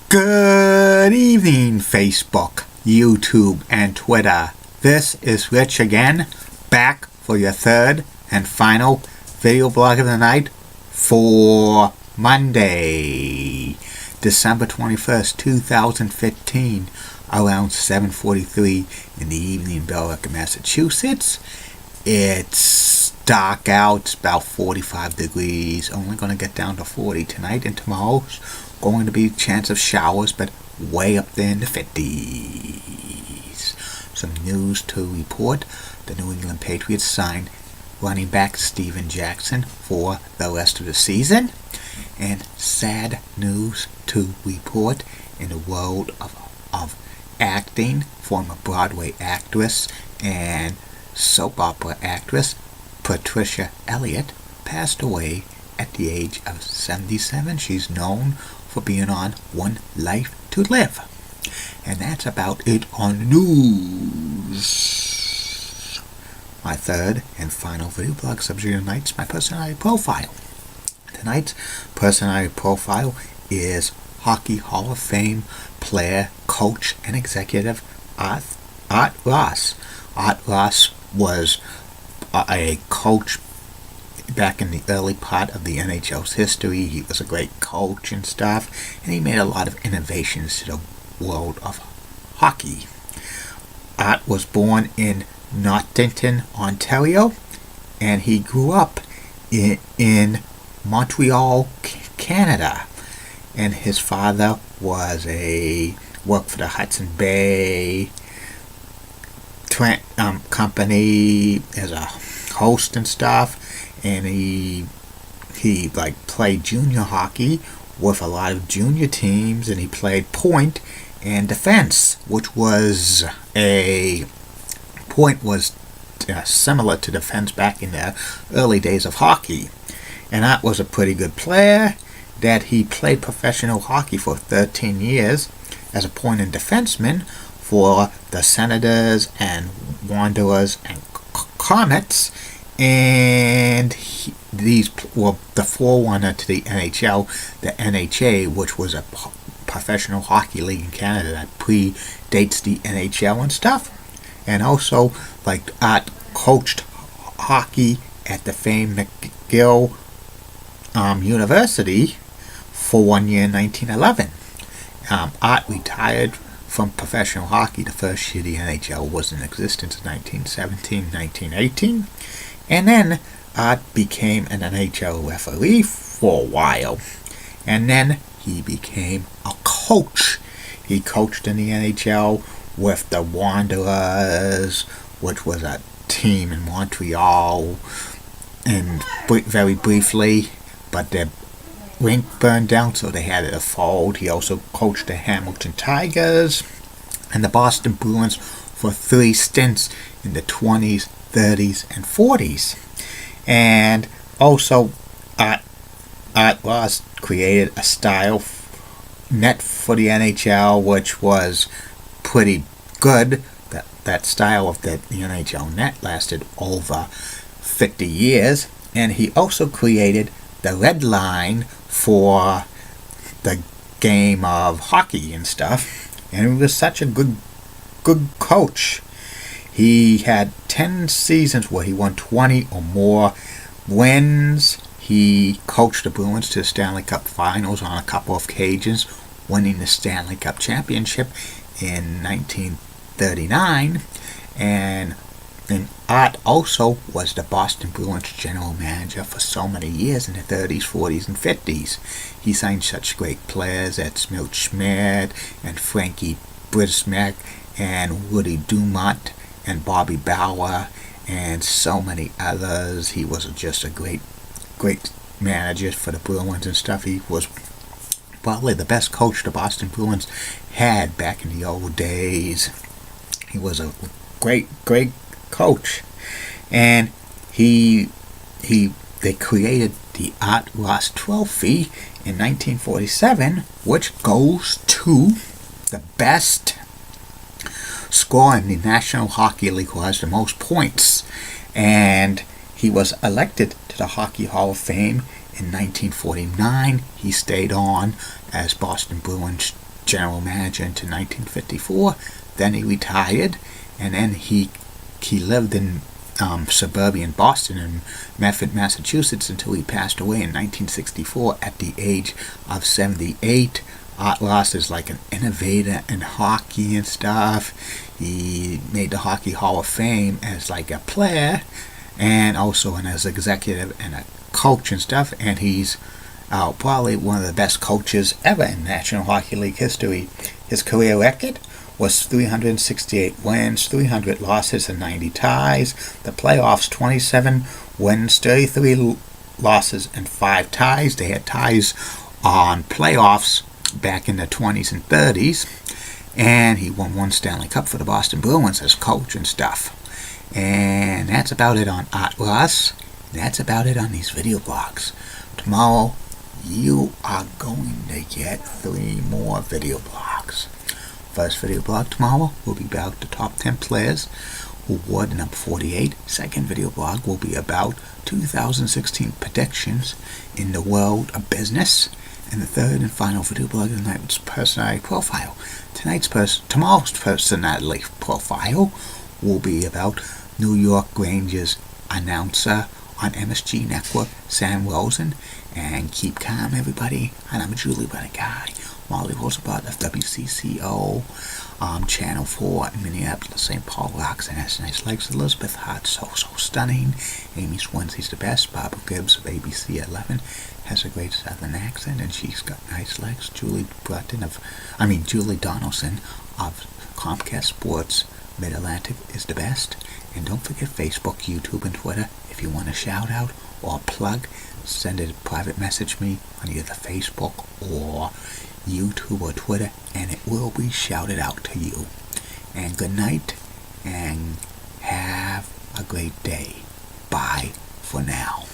Good evening, Facebook, YouTube, and Twitter. This is Rich again, back for your third and final video blog of the night for Monday, December 21st, 2015, around 7:43 in the evening in Billerica, Massachusetts. It's dark out, it's about 45 degrees, only going to get down to 40 tonight, and tomorrow's going to be a chance of showers, but way up there in the 50s. Some news to report. The New England Patriots signed running back Steven Jackson for the rest of the season. And sad news to report in the world of acting. Former Broadway actress and soap opera actress Patricia Elliott passed away at the age of 77. She's known for being on One Life to Live. And that's about it on news. My third and final video blog subject tonight's my personality profile. Tonight's personality profile is Hockey Hall of Fame player, coach, and executive Art Ross. Art Ross was a coach back in the early part of the NHL's history. He was a great coach and stuff, and he made a lot of innovations to the world of hockey. Art was born in Nottington, Ontario, and he grew up in Montreal, Canada. And his father worked for the Hudson Bay company as a host and stuff. And he played junior hockey with a lot of junior teams, and he played point and defense, which was similar to defense back in the early days of hockey. And that was a pretty good player. That he played professional hockey for 13 years as a point and defenseman for the Senators and Wanderers and Comets. And these were the forerunner to the NHL, the NHA, which was a professional hockey league in Canada that predates the NHL and stuff. And also, Art coached hockey at the famed McGill University for 1 year in 1911. Art retired from professional hockey the first year the NHL was in existence in 1917-1918. And then Art became an NHL referee for a while. And then he became a coach. He coached in the NHL with the Wanderers, which was a team in Montreal, and very briefly, but their rink burned down, so they had to fold. He also coached the Hamilton Tigers and the Boston Bruins for 3 stints in the 20s, 30s, and 40s. And also, Art Ross created a style net for the NHL, which was pretty good. That style of the NHL net lasted over 50 years. And he also created the red line for the game of hockey and stuff. And he was such a good coach. He had 10 seasons where he won 20 or more wins. He coached the Bruins to the Stanley Cup Finals on a couple of occasions, winning the Stanley Cup Championship in 1939. And Art also was the Boston Bruins general manager for so many years in the 30s, 40s, and 50s. He signed such great players as Milt Schmidt and Frankie Brismack and Woody Dumont and Bobby Bauer and so many others. He was just a great manager for the Bruins and stuff. He was probably the best coach the Boston Bruins had back in the old days. He was a great coach. And they created the Art Ross Trophy in 1947, which goes to the best scorer in the National Hockey League who has the most points. And he was elected to the Hockey Hall of Fame in 1949. He stayed on as Boston Bruins general manager until 1954. Then he retired, and then he lived in suburban Boston and Medford, Massachusetts until he passed away in 1964 at the age of 78. Art Ross is like an innovator in hockey and stuff. He made the Hockey Hall of Fame as like a player and also as executive and a coach and stuff. And he's probably one of the best coaches ever in National Hockey League history. His career record was 368 wins, 300 losses, and 90 ties. The playoffs, 27 wins, 33 losses, and 5 ties. They had ties on playoffs back in the 20s and 30s. And he won 1 Stanley Cup for the Boston Bruins as coach and stuff. And that's about it on Art Ross. That's about it on these video blogs. Tomorrow, you are going to get 3 more video blogs. First video blog tomorrow will be about the top 10 players who wore the number 48. Second video blog will be about 2016 predictions in the world of business. And the third and final video blog of the night was personality profile. Tomorrow's personality profile will be about New York Rangers announcer on MSG Network, Sam Rosen. And keep calm, everybody. And I'm Julie Guy. Molly Roosevelt of WCCO, Channel 4 in Minneapolis, St. Paul rocks and has nice legs. Elizabeth Hart, so stunning. Amy Swensey's the best. Barbara Gibbs of ABC 11 has a great southern accent and she's got nice legs. Julie Donaldson of Comcast Sports Mid-Atlantic is the best. And don't forget Facebook, YouTube, and Twitter. If you want a shout out or a plug, send a private message me on either Facebook or YouTube or Twitter, and it will be shouted out to you. And good night, and have a great day. Bye for now.